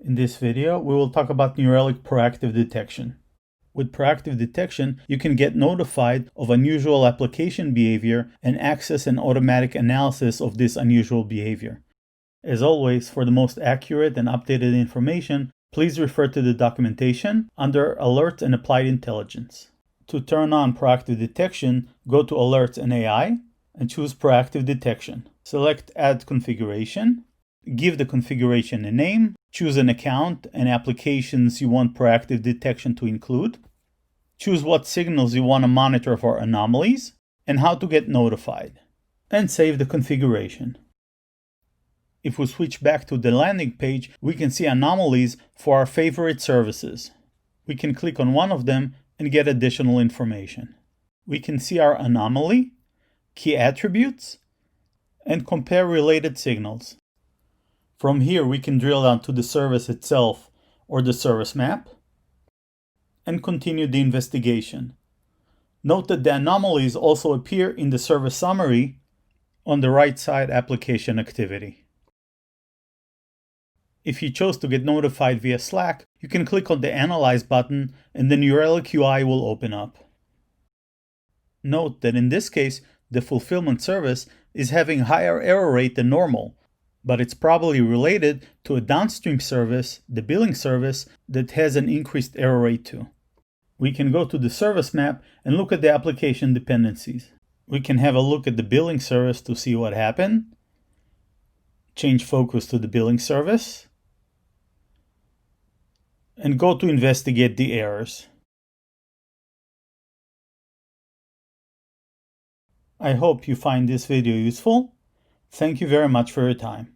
In this video, we will talk about New Relic proactive detection. With proactive detection, you can get notified of unusual application behavior and access an automatic analysis of this unusual behavior. As always, for the most accurate and updated information, please refer to the documentation under Alerts and Applied Intelligence. To turn on proactive detection, go to Alerts and AI and choose Proactive Detection. Select Add Configuration. Give the configuration a name, choose an account and applications you want proactive detection to include, choose what signals you want to monitor for anomalies, and how to get notified, and save the configuration. If we switch back to the landing page, we can see anomalies for our favorite services. We can click on one of them and get additional information. We can see our anomaly, key attributes, and compare related signals. From here, we can drill down to the service itself or the service map and continue the investigation. Note that the anomalies also appear in the service summary on the right side application activity. If you chose to get notified via Slack, you can click on the Analyze button and the New Relic UI will open up. Note that in this case, the fulfillment service is having higher error rate than normal, but it's probably related to a downstream service, the billing service, that has an increased error rate too. We can go to the service map and look at the application dependencies. We can have a look at the billing service to see what happened, change focus to the billing service, and go to investigate the errors. I hope you find this video useful. Thank you very much for your time.